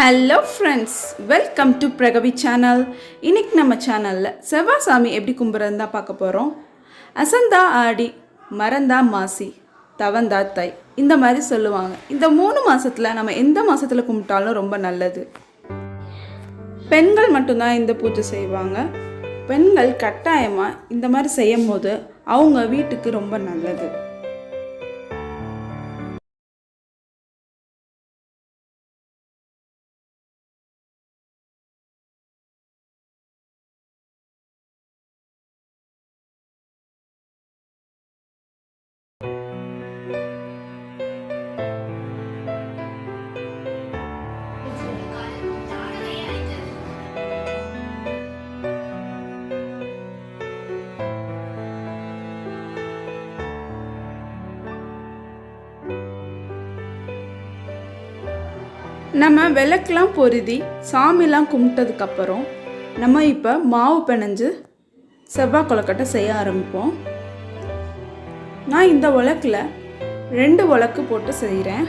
Hello friends, welcome to Pragavi channel. இன்றைக்கி நம்ம சேனலில் செவ்வாய் சாமி எப்படி கும்பிட்றதுன்னு தான் பார்க்க போகிறோம். அசந்தா ஆடி, மறந்தா மாசி, தவந்தா தை, இந்த மாதிரி சொல்லுவாங்க. இந்த 3 மாதத்தில் நம்ம எந்த மாதத்தில் கும்பிட்டாலும் ரொம்ப நல்லது. பெண்கள் மட்டும்தான் இந்த பூஜை செய்வாங்க. பெண்கள் கட்டாயமாக இந்த மாதிரி செய்யும் போது அவங்க வீட்டுக்கு ரொம்ப நல்லது. நம்ம விளக்கெலாம் பொருதி சாமிலாம் கும்பிட்டதுக்கப்புறம் நம்ம இப்போ மாவு பிணைஞ்சு செவ்வாய் கொழுக்கட்டை செய்ய ஆரம்பிப்போம். நான் இந்த உலக்கில் 2 உலக்கு போட்டு செய்கிறேன்.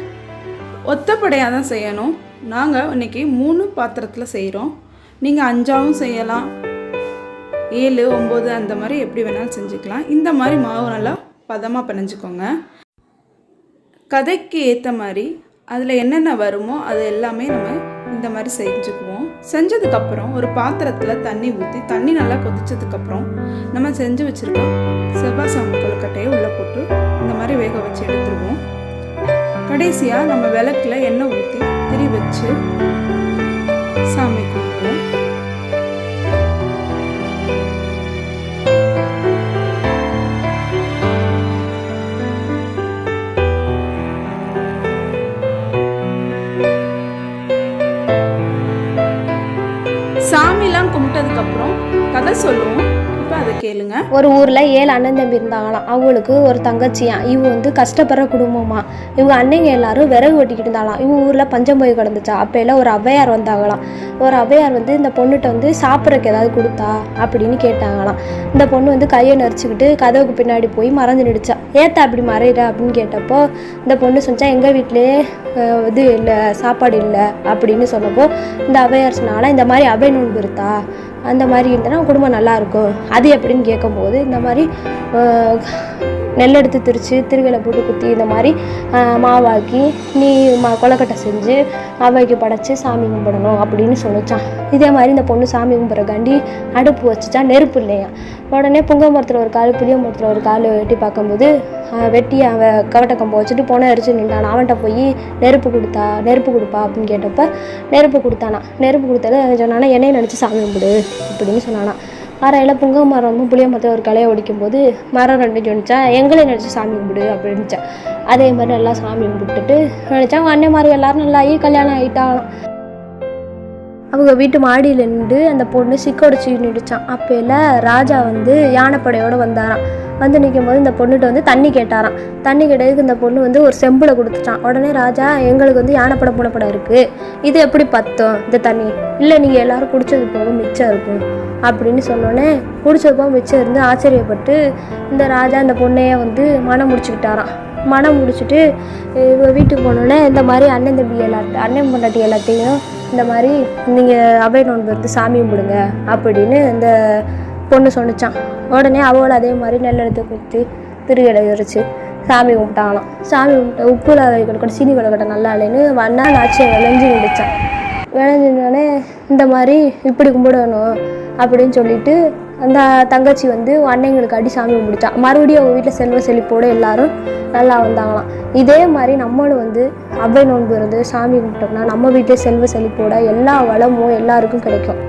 ஒத்தப்படையாக தான் செய்யணும். நாங்கள் இன்றைக்கி 3 பாத்திரத்தில் செய்கிறோம். நீங்கள் 5ஆவும் செய்யலாம், 7, 9 அந்த மாதிரி எப்படி வேணாலும் செஞ்சுக்கலாம். இந்த மாதிரி மாவு நல்லா பதமாக பிணைஞ்சிக்கோங்க. கதைக்கு ஏற்ற மாதிரி அதில் என்னென்ன வருமோ அது எல்லாமே நம்ம இந்த மாதிரி செஞ்சுக்குவோம். செஞ்சதுக்கப்புறம் ஒரு பாத்திரத்தில் தண்ணி ஊற்றி, தண்ணி நல்லா கொதிச்சதுக்கப்புறம் நம்ம செஞ்சு வச்சுருக்கோம் செவ்வாய் சாமி கொழுக்கட்டையை உள்ளே போட்டு இந்த மாதிரி வேக வச்சு எடுத்துருவோம். கடைசியாக நம்ம விளக்கில் எண்ணெய் ஊற்றி திரி வச்சு சாமி கும்பிடுவோம். சாமிலாம் கும்பிட்டதுக்கப்புறம் கதை சொல்லுவோம். இப்போ அதை கேளுங்க. ஒரு ஊரில் 7 அண்ணன் தம்பி இருந்தாங்களாம். அவங்களுக்கு ஒரு தங்கச்சியான். இவங்க வந்து கஷ்டப்படுற குடும்பமா. இவங்க அண்ணங்க எல்லாரும் விறகு வெட்டிக்கிட்டு இருந்தாலாம். இவங்க ஊரில் பஞ்சம் போய் கிடந்துச்சா. அப்போ எல்லாம் ஒரு ஔவையார் வந்தாங்களாம். ஒரு ஔவையார் வந்து இந்த பொண்ணுகிட்ட வந்து சாப்பிட்றதுக்கு ஏதாவது கொடுத்தா அப்படின்னு கேட்டாங்களாம். இந்த பொண்ணு வந்து கையை நரிச்சுக்கிட்டு கதவுக்கு பின்னாடி போய் மறைஞ்சு நிடுச்சா. ஏத்தா அப்படி மறையிற அப்படின்னு கேட்டப்போ இந்த பொண்ணு சொன்னா எங்கள் வீட்டிலேயே இது இல்லை, சாப்பாடு இல்லை அப்படின்னு சொன்னப்போ இந்த ஔவையார் சொன்னால இந்த மாதிரி அவை நோன்பு இருக்கா, அந்த மாதிரி இருந்தனா குடும்பம் நல்லாயிருக்கும். அது எப்படின்னு கேட்கும்போது இந்த மாதிரி நெல் எடுத்து திரித்து திருவிழா போட்டு குத்தி இந்த மாதிரி மாவாக்கி நீ கொழுக்கட்டை செஞ்சு அவைக்கு படைச்சி சாமி கும்பிடணும் அப்படின்னு சொல்லிச்சான். இதே மாதிரி இந்த பொண்ணு சாமி கும்பிட்றக்காண்டி அடுப்பு வச்சுச்சா, நெருப்பு இல்லையா. உடனே புங்க மரத்தில் ஒரு கால், புளிய மரத்தில் ஒரு கால் வெட்டி பார்க்கும்போது வெட்டி அவன் கவட்டை கம்பை வச்சுட்டு பொண்ணை அரிச்சு நின்றான். அவன்கிட்ட போய் நெருப்பு கொடுப்பா அப்படின்னு கேட்டப்ப நெருப்பு கொடுத்தானா. நெருப்பு கொடுத்தாலும் சொன்னானா எண்ணெயை நினச்சி சாமி கும்பிடு அப்படின்னு சொன்னானா. அறையில் புங்க மரமும் புளிய மரத்தில் ஒரு கலையை ஒடிக்கும்போது மரம் 2 சொன்னிச்சா எங்களை நினச்சி சாமி கும்பிடு அப்படின்னுச்சா. அதே மாதிரி நல்லா சாமி கும்பிட்டுட்டு நினச்சா அவங்க அண்ணன் மாதிரி எல்லாரும் நல்லா ஆகி கல்யாணம் ஆகிட்டாங்களாம். அவங்க வீட்டு மாடியில் நின்று அந்த பொண்ணு சிக்கொடிச்சு நின்றுச்சான். அப்போல ராஜா வந்து யானைப்படையோடு வந்தாராம். வந்து நிற்கும் போது இந்த பொண்ணுகிட்ட வந்து தண்ணி கேட்டாராம். தண்ணி கேட்டதுக்கு இந்த பொண்ணு வந்து ஒரு செம்பில் கொடுத்துட்டான். உடனே ராஜா எங்களுக்கு வந்து யானைப்படம் பூனைப்படம் இருக்குது, இது எப்படி பத்தும் இந்த தண்ணி, இல்லை நீங்கள் எல்லோரும் குடித்தது போக மிச்சம் இருக்கும் அப்படின்னு சொன்னோன்னே குடிச்சது போக மிச்சம் இருந்து ஆச்சரியப்பட்டு இந்த ராஜா இந்த பொண்ணையே வந்து மனம் முடிச்சுக்கிட்டாராம். மனம் முடிச்சுட்டு வீட்டுக்கு போனோடனே இந்த மாதிரி அண்ணன் பொண்டாட்டி எல்லாத்தையும் இந்த மாதிரி நீங்கள் அவை நோன்பு வந்து சாமி கும்பிடுங்க அப்படின்னு இந்த பொண்ணு சொன்னிச்சான். உடனே அவளை அதே மாதிரி நெல் எடுத்து குத்தி திருவிழை எரிச்சு சாமி கும்பிட்டாங்களாம். சாமி கும்பிட்ட உப்புல கொழுக்கட்டை சீனி கொழுக்கட்டை நல்லா இல்லைன்னு வண்ணா ஆட்சியை விளைஞ்சு விழுச்சான். விளைஞ்சினோடனே இந்த மாதிரி இப்படி கும்பிடணும் அப்படின்னு சொல்லிட்டு அந்த தங்கச்சி வந்து அன்னைங்களுக்கு அடி சாமி கும்பிடுச்சான். மறுபடியும் அவங்க வீட்டில் செல்வ செழிப்போடு எல்லாரும் நல்லா வந்தாங்களாம். இதே மாதிரி நம்மளும் வந்து அவை நோன்பு இருந்து சாமி கும்பிட்டோம்னா நம்ம வீட்டிலே செல்வ செழிப்போட எல்லா வளமும் எல்லாருக்கும் கிடைக்கும்.